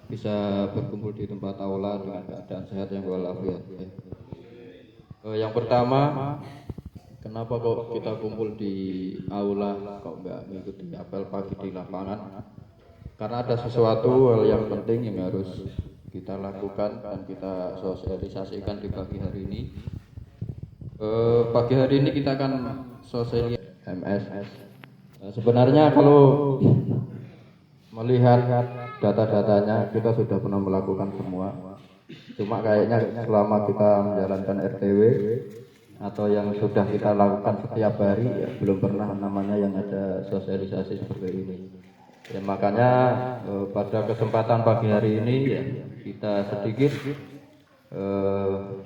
bisa berkumpul di tempat aula dengan keadaan sehat yang walafiat. Yang pertama, kenapa kok kita kumpul di aula, kok nggak mengikuti apel pagi di lapangan? Karena ada sesuatu hal yang penting yang harus kita lakukan dan kita sosialisasikan di pagi hari ini. Pagi hari ini kita akan sosialisasi MS. Sebenarnya kalau melihat data-datanya kita sudah pernah melakukan semua. Cuma kayaknya selama kita menjalankan RTW atau yang sudah kita lakukan setiap hari ya, belum pernah namanya yang ada sosialisasi seperti ini. Ya, makanya pada kesempatan pagi hari ini ya, kita sedikit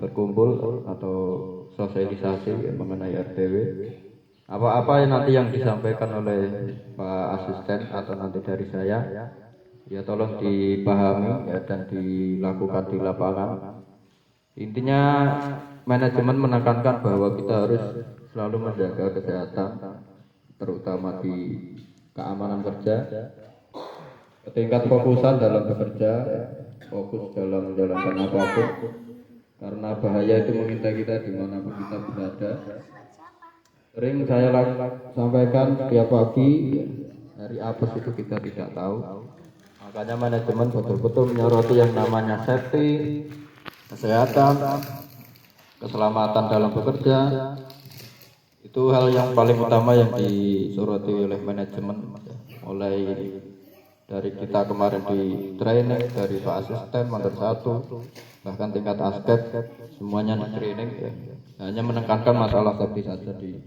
berkumpul atau sosialisasi ya, mengenai RTW. Apa-apa yang nanti yang disampaikan oleh Pak Asisten atau nanti dari saya, ya tolong dipahami ya, dan dilakukan di lapangan. Intinya manajemen menekankan bahwa kita harus selalu menjaga kesehatan, terutama di keamanan kerja, tingkat fokusan dalam bekerja, fokus dalam menjalankan apapun, karena bahaya itu mengintai kita dimanapun kita berada. Sering saya sampaikan setiap pagi, hari apes itu kita tidak tahu. Makanya manajemen betul-betul menyoroti yang namanya safety, kesehatan, keselamatan dalam bekerja. Itu hal yang paling utama yang disoroti oleh manajemen, mulai dari kita kemarin di training, dari Pak Asisten, Mantan 1, bahkan tingkat askep, semuanya di training ya. Hanya menekankan masalah safety saja di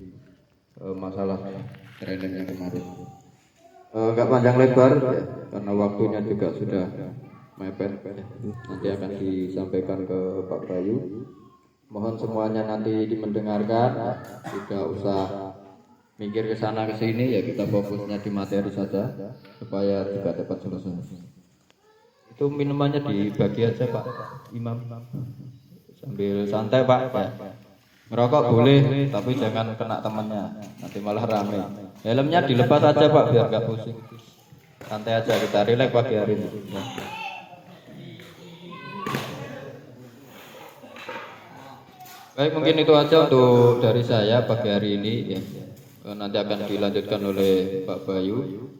masalah training yang kemarin. Enggak panjang lebar ya, karena waktunya juga sudah mepet. Nanti akan disampaikan ke Pak Bayu. Mohon semuanya nanti mendengarkan, tidak usah mikir ke sana ke sini ya, kita fokusnya di materi saja supaya juga dapat selesai. Itu minumannya dibagi aja Pak Imam. Sambil santai Pak ya. Ngerokok boleh, tapi jangan kena temannya, nanti malah rame. Helmnya dilepas aja Pak, biar nggak pusing. Santai aja, kita relax pagi hari ini. Baik, mungkin itu aja untuk dari saya pagi hari ini ya. Nanti akan dilanjutkan oleh Pak Bayu.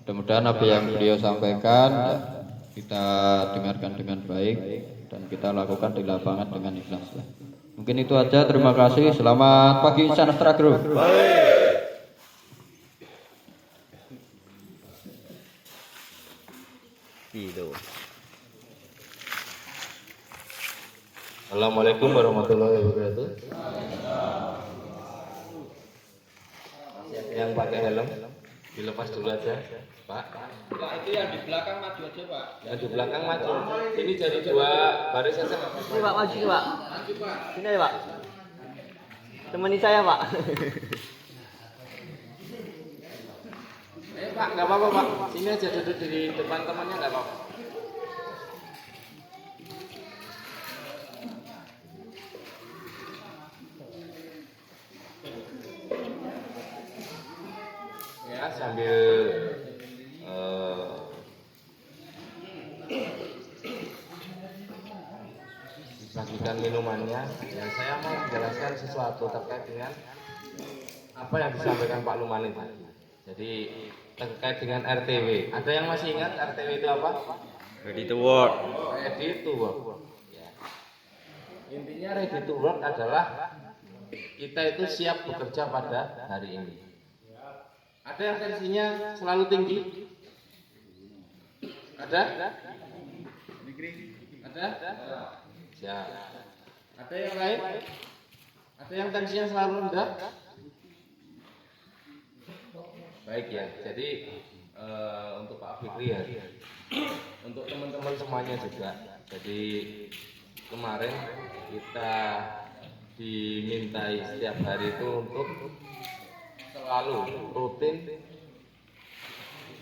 Mudah-mudahan apa yang beliau sampaikan ya, kita dengarkan dengan baik dan kita lakukan di lapangan dengan ikhlas. Mungkin itu aja, terima kasih. Selamat pagi Sanastra Group. Assalamualaikum warahmatullahi wabarakatuh. Yang pakai helm dilepas dulu aja, Pak. Pak, itu yang di belakang maju aja, Pak. Yang di belakang maju. Ini jadi dua baris aja. Ini Pak, maju Pak. Maju, Pak. Sini aja Pak. Temani saya Pak. Pak, nggak apa-apa Pak. Sini aja duduk di depan temannya, nggak apa-apa. Ya, sambil dibagikan minumannya, ya saya mau menjelaskan sesuatu terkait dengan apa yang disampaikan Pak Lumanin tadi. Jadi terkait dengan RTW. Ada yang masih ingat RTW itu apa? Ready to work. Ready to work. Ya. Intinya ready to work adalah kita itu siap bekerja pada hari ini. Ada yang tensinya selalu tinggi? Ada? Ada? Siap. Ada yang lain? Ada yang tensinya selalu rendah? Baik ya. Jadi untuk Pak Fikri ya, untuk teman-teman semuanya juga. Jadi kemarin kita dimintai setiap hari itu untuk selalu rutin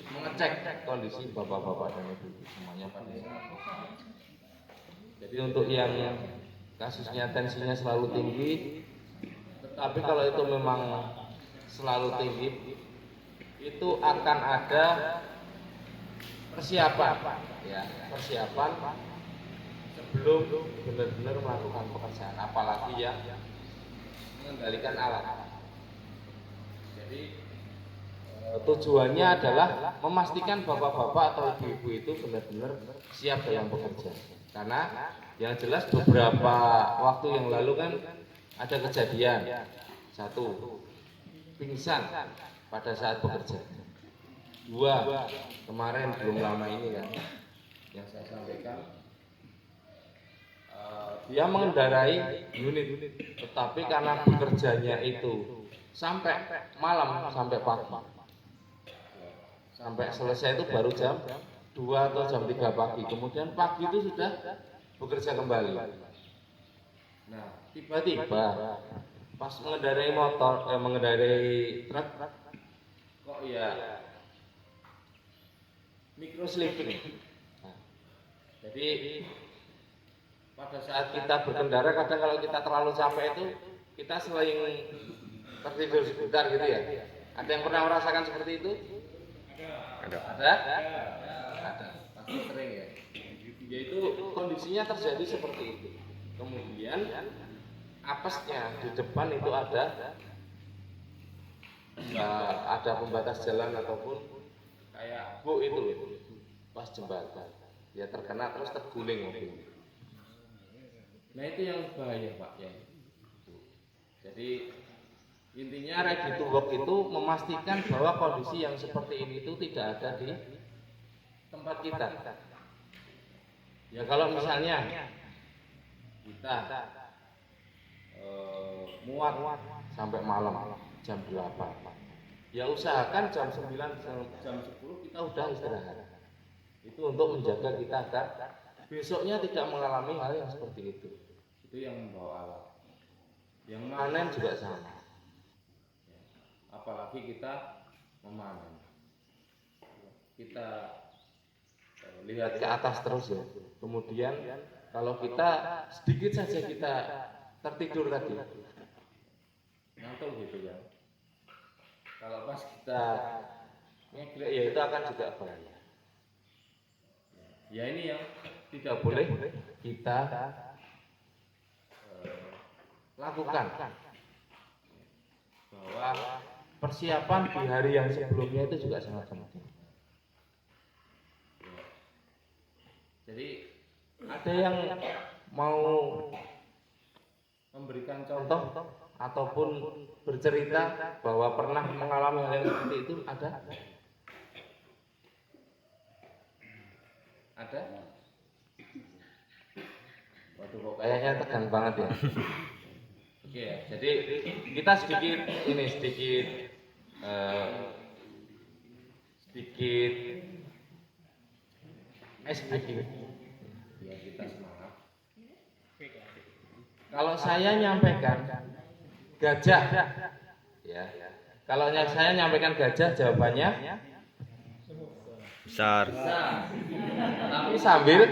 mengecek kondisi bapak-bapak dan ibu semuanya pada saat. Jadi untuk yang kasusnya tensinya selalu tinggi, tetapi kalau itu memang selalu tinggi, itu akan ada persiapan, ya persiapan sebelum benar-benar melakukan pekerjaan, apalagi yang mengendalikan alat. Jadi tujuannya adalah memastikan bapak-bapak atau ibu-ibu itu benar-benar siap dalam bekerja. Karena yang jelas beberapa waktu yang lalu kan ada kejadian, satu pingsan pada saat bekerja, dua kemarin belum lama ini kan yang saya sampaikan, dia mengendarai unit, tetapi karena bekerjanya itu sampai malam, sampai pagi, sampai selesai itu baru jam 2 atau jam 3 pagi, kemudian pagi itu sudah bekerja kembali. Nah, tiba-tiba pas mengendarai motor, mengendarai truk, kok ya micro slipping. Nah, jadi pada saat kita berkendara, kadang kalau kita terlalu capek itu kita sering tertidur sebentar gitu ya. Ada yang pernah merasakan seperti itu? Ada? Pasti sering ya. Yaitu kondisinya terjadi seperti itu. Kemudian apesnya di depan itu ada pembatas jalan ataupun kayak bu itu pas jembatan. Ya terkena terus terguling mobil. Nah itu yang bahaya Pak ya. Jadi intinya ready to work itu memastikan bahwa kondisi yang seperti ini itu tidak ada di tempat kita. Ya kalau misalnya kita muat sampai malam jam 8, ya usahakan jam 9 jam 10 kita udah istirahat. Itu untuk menjaga kita agar besoknya tidak mengalami hal yang seperti itu. Itu yang membawa alat. Yang manen juga sama. Apalagi kita memanen. Kita lihat ke atas terus ya. Kemudian kalau kita sedikit saja kita tertidur tadi, ngantuk gitu kan. Kalau pas kita ngegrek ya itu akan juga bahaya. Ya ini yang tidak boleh kita lakukan, bahwa persiapan di hari yang sebelumnya itu juga sangat penting. Jadi ada yang mau memberikan contoh ataupun bercerita bahwa pernah mengalami hal yang seperti itu, ada? Ada? Waduh kok kayaknya tegang banget ya. Oke, jadi kita sedikit SBQ. Ya kita semangat. Kalau saya nyampaikan gajah, ya. Kalau saya nyampaikan gajah, jawabannya besar, tapi sambil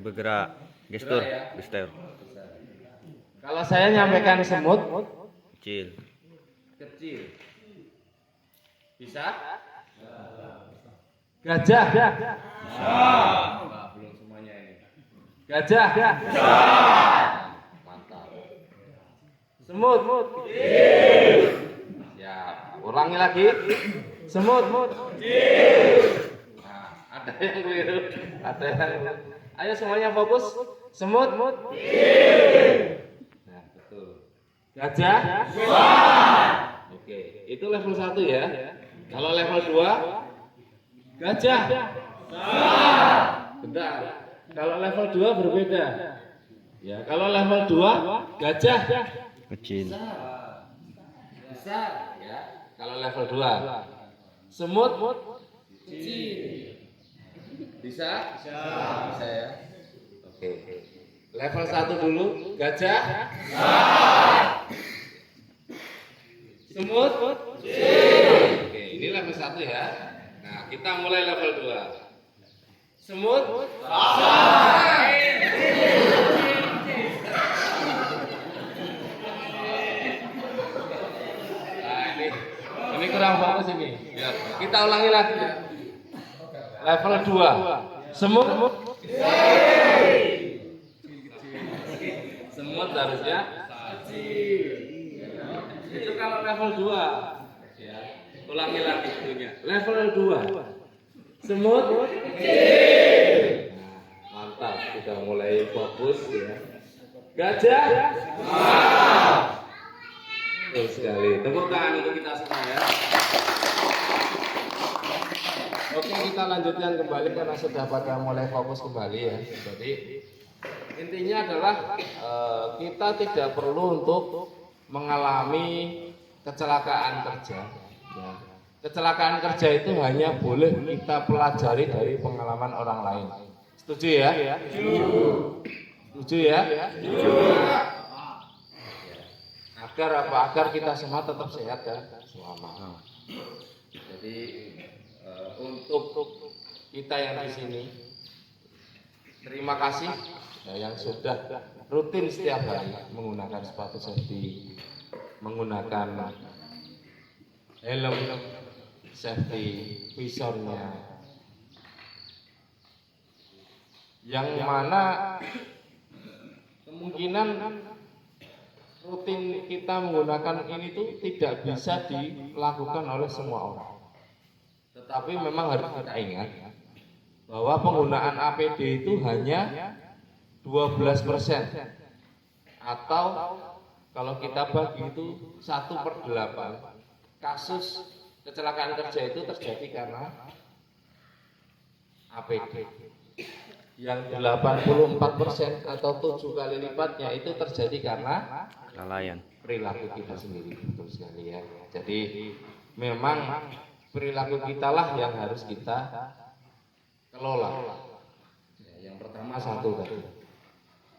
bergerak, gestur, gestur, kalau saya nyampaikan semut, kecil, bisa? Gajah, belum semuanya ini. Gajah, mantap. Semut, ya, ulangi lagi. Semut, nah, ada yang keliru, ada yang keliru. Ayo semuanya fokus. Semut, nah, betul. Gajah, oke, itu level 1 ya. Kalau level 2, gajah, bentar. Kalau level 2 berbeda. Ya, kalau level 2, gajah kecil, besar, ya. Kalau level 2, semut kecil. Bisa ya. Oke. Level 1 dulu, gajah semut oke, ini level 1 ya. Nah, kita mulai level 2. Semut nah, ini kurang bagus ini. Ya, kita ulangi lagi. level 2. Semut semut harusnya itu kalau level 2 ya. Ulangi lagi itunya. Level 2 semut mantap, sudah mulai fokus ya. Gajah betul sekali. Tepuk tangan untuk kita semua ya. Oke, kita lanjutkan kembali karena sudah pada mulai fokus kembali ya. Jadi intinya adalah kita tidak perlu untuk mengalami kecelakaan kerja. Ya. Kecelakaan kerja itu hanya boleh kita pelajari dari pengalaman orang lain. Setuju ya? Setuju ya? Agar apa? Agar kita semua tetap sehat dan selamat. Jadi untuk kita yang di sini, terima kasih ya, yang sudah rutin setiap hari menggunakan sepatu safety, menggunakan helm safety, visornya, yang mana kemungkinan rutin kita menggunakan ini tuh tidak bisa dilakukan oleh semua orang. Tetapi memang harus kita ingat bahwa penggunaan APD itu hanya 12%, atau kalau kita bagi itu 1/8 kasus kecelakaan kerja itu terjadi karena APD. Yang 84% atau 7 kali lipatnya itu terjadi karena Kelalaian. perilaku kita sendiri. Betul sekali ya. Jadi memang perilaku kita lah yang harus kita kelola. Ya, yang pertama satu tadi.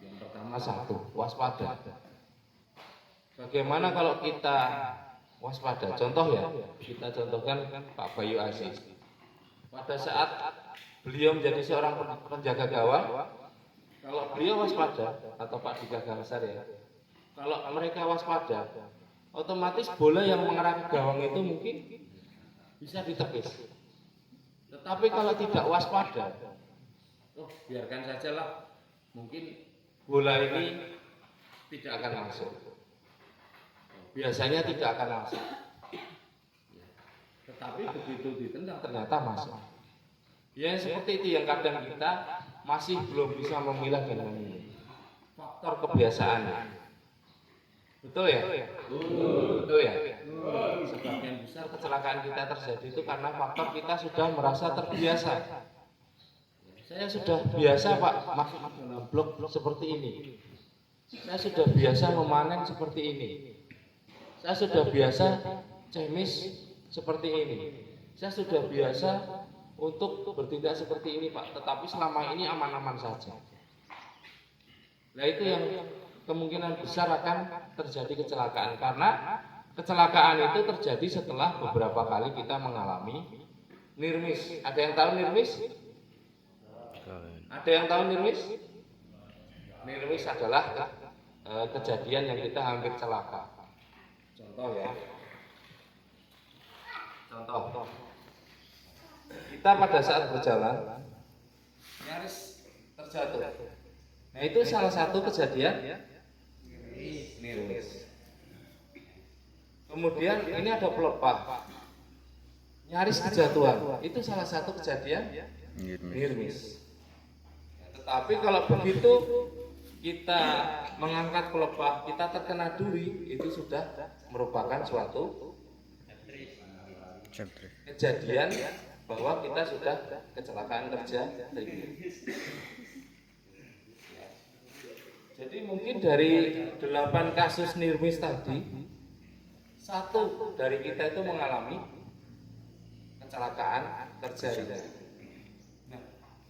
Yang pertama satu, waspada. Bagaimana kalau kita waspada? Contoh ya, kita contohkan Pak Bayu Aziz. Pada saat beliau menjadi seorang penjaga gawang, kalau beliau waspada, atau Pak Dika Gangsar ya, kalau mereka waspada, otomatis bola yang mengarah ke gawang itu mungkin bisa ditepis. Tetapi kalau tidak waspada, biarkan sajalah, mungkin bola ini tidak akan masuk. Biasanya tidak akan masuk. Tetapi begitu ditendang ternyata masuk. Ya seperti itu yang kadang kita masih belum bisa memilah dan memilih. Faktor kebiasaan. Betul ya? Betul ya? Sebagian besar kecelakaan kita terjadi itu karena faktor kita sudah merasa terbiasa. Saya sudah biasa Pak masuk dalam blok seperti ini. Saya sudah biasa memanen seperti ini. Saya sudah biasa cemis seperti ini. Saya sudah biasa untuk bertindak seperti ini Pak. Tetapi selama ini aman-aman saja. Nah itu yang kemungkinan besar akan terjadi kecelakaan, karena kecelakaan itu terjadi setelah beberapa kali kita mengalami nirmis. Ada yang tahu nirmis? Ada yang tahu nirmis? Nirmis adalah kejadian yang kita hampir celaka. Contoh ya. Contoh. Kita pada saat berjalan nyaris terjatuh. Nah itu salah satu kejadian nirmis. Kemudian ini ada pelepah, nyaris kejatuhan. Itu salah satu kejadian nirmis. Tetapi kalau begitu kita mengangkat pelepah, kita terkena duri, itu sudah merupakan suatu kejadian bahwa kita sudah kecelakaan kerja. Jadi mungkin dari 8 kasus nirmis tadi, 1 dari kita itu mengalami kecelakaan kerja ringan. Nah,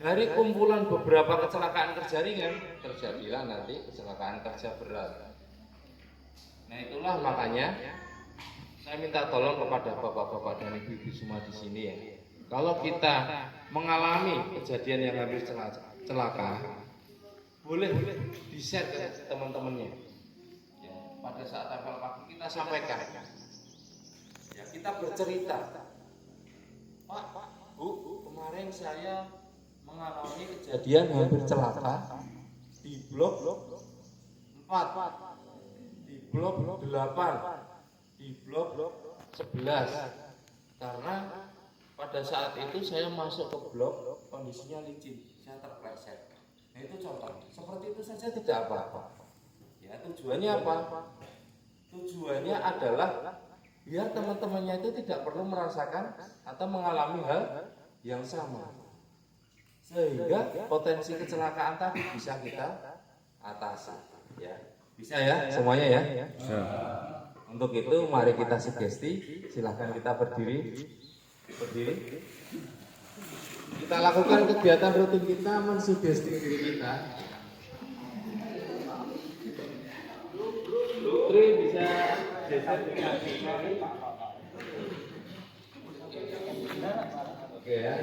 dari kumpulan beberapa kecelakaan kerja ringan terjadilah nanti kecelakaan kerja berat. Nah itulah makanya saya minta tolong kepada bapak-bapak dan ibu-ibu semua di sini ya. Kalau kita mengalami kejadian yang hampir celaka, boleh di-share ke teman-temannya. Ya, pada saat apel pagi kita sampaikan. Ya, kita bercerita. Pak, Bu, kemarin saya mengalami kejadian hampir celaka di blok 4, di blok 8, di blok 11. Karena pada saat itu saya masuk ke blok kondisinya licin, saya terpleset. Nah itu contoh, seperti itu saja tidak apa-apa. Ya tujuannya apa? Tujuannya adalah biar teman-temannya itu tidak perlu merasakan atau mengalami hal yang sama, sehingga potensi kecelakaan tadi bisa kita atasi. Ya, bisa ya semuanya ya. Untuk itu mari kita sugesti. Silahkan kita berdiri. Kita lakukan kegiatan rutin kita mensugesti diri kita. Putri bisa geser dengan oke ya.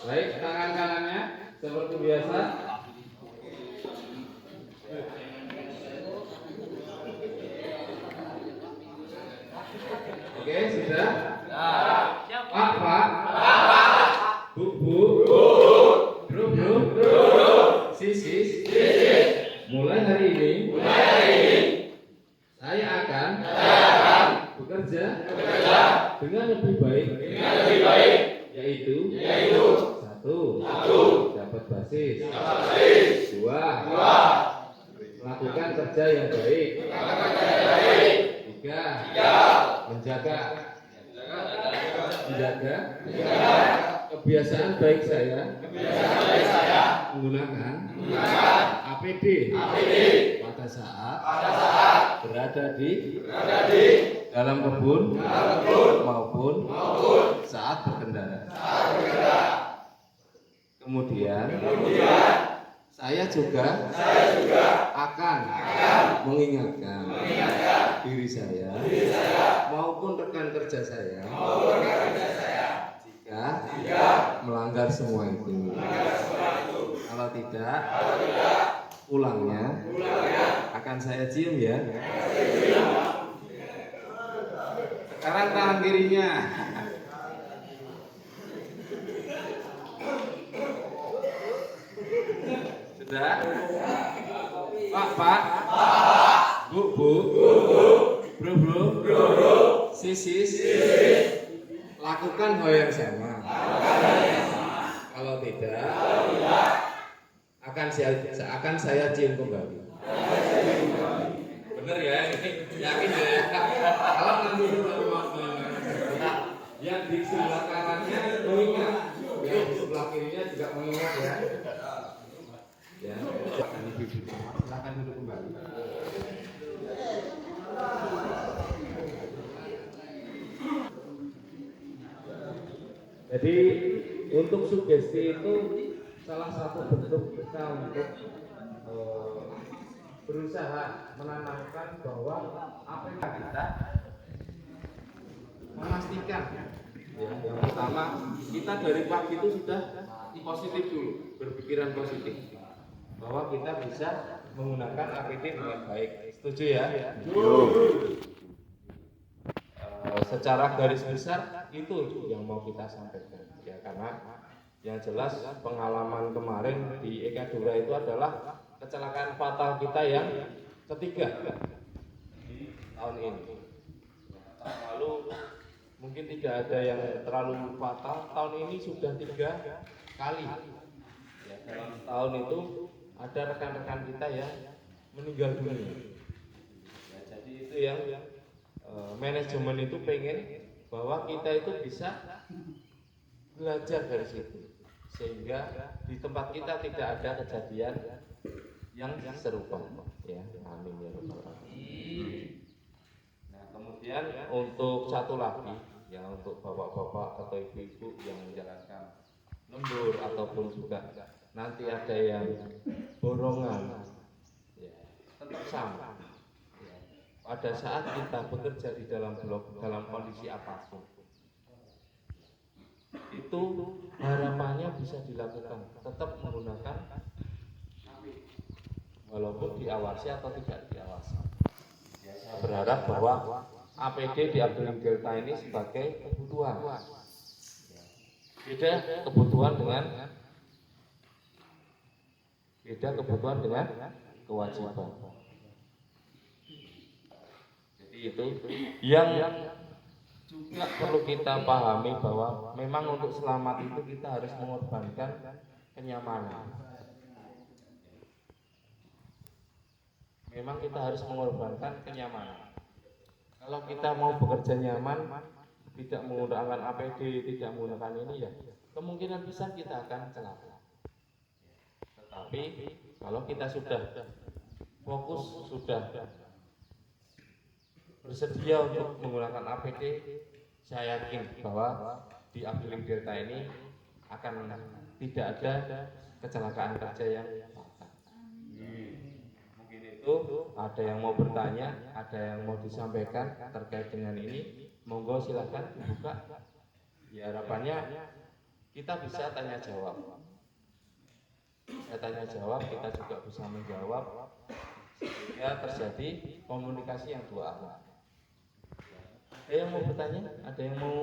Baik, tangan kanannya seperti biasa. Oke, sudah? Pak. Bu. Bro. Sis. Mulai hari ini saya akan bekerja dengan lebih baik, yaitu 1. Dapat basis. 2. Melakukan kerja yang baik. 3. Menjaga kebiasaan baik saya menggunakan APD pada saat berada di dalam kebun maupun saat berkendara. Kemudian saya juga akan mengingatkan diri saya maupun rekan kerja saya jika melanggar semua itu. Kalau tidak, ulangnya akan saya cium ya. Sekarang tangan kirinya. Sudah? Pak. Bu. Bro. Sis. Lakukan hal yang sama. Kalau tidak, akan saya cium kembali. Bener ya? Yakin ya? Kalau nanti yang di sebelah kanannya mengingat, yang di sebelah kirinya juga mengingat ya. Ya, silakan duduk kembali. Jadi untuk sugesti itu salah satu bentuk kita untuk berusaha menanamkan bahwa apa yang kita memastikan ya, yang pertama kita dari pagi itu sudah positif dulu, berpikiran positif bahwa kita bisa menggunakan APD dengan baik. Setuju ya? Secara garis besar itu yang mau kita sampaikan ya, karena yang jelas pengalaman kemarin di Ekadura itu adalah kecelakaan fatal kita yang ketiga di tahun ini. Tahun lalu mungkin tidak ada yang terlalu fatal, tahun ini sudah 3 kali ya, dalam tahun itu ada rekan-rekan kita yang meninggal dunia ya, jadi itu yang manajemen itu pengen bahwa kita itu bisa belajar dari situ sehingga di tempat kita tidak ada kejadian yang serupa ya. Amin ya rabbal alamin. Nah kemudian untuk satu lagi ya, untuk bapak-bapak atau ibu-ibu yang menjalankan lembur ataupun juga nanti ada yang borongan ya, tetap sama ya. Pada saat kita bekerja di dalam blok dalam kondisi apapun itu harapannya bisa dilakukan tetap menggunakan walaupun diawasi atau tidak diawasi ya, saya berharap bahwa APD di Abdul Delta ini sebagai kebutuhan ya. beda kebutuhan dengan kewajiban. Jadi itu yang juga perlu kita pahami bahwa memang untuk selamat itu kita harus mengorbankan kenyamanan. Memang kita harus mengorbankan kenyamanan. Kalau kita mau bekerja nyaman, tidak menggunakan APD, tidak menggunakan ini ya, kemungkinan besar kita akan celaka. Tetapi kalau kita sudah fokus, sudah bersedia untuk menggunakan APD, saya yakin bahwa di Abiling Delta ini akan tidak ada kecelakaan kerja yang fatal. Mungkin itu ada yang mau bertanya, ada yang mau disampaikan terkait dengan ini, monggo silakan dibuka. Ya, harapannya kita bisa tanya jawab. Saya tanya jawab, kita juga bisa menjawab sehingga terjadi komunikasi yang dua arah. Ada yang mau bertanya? Ada yang mau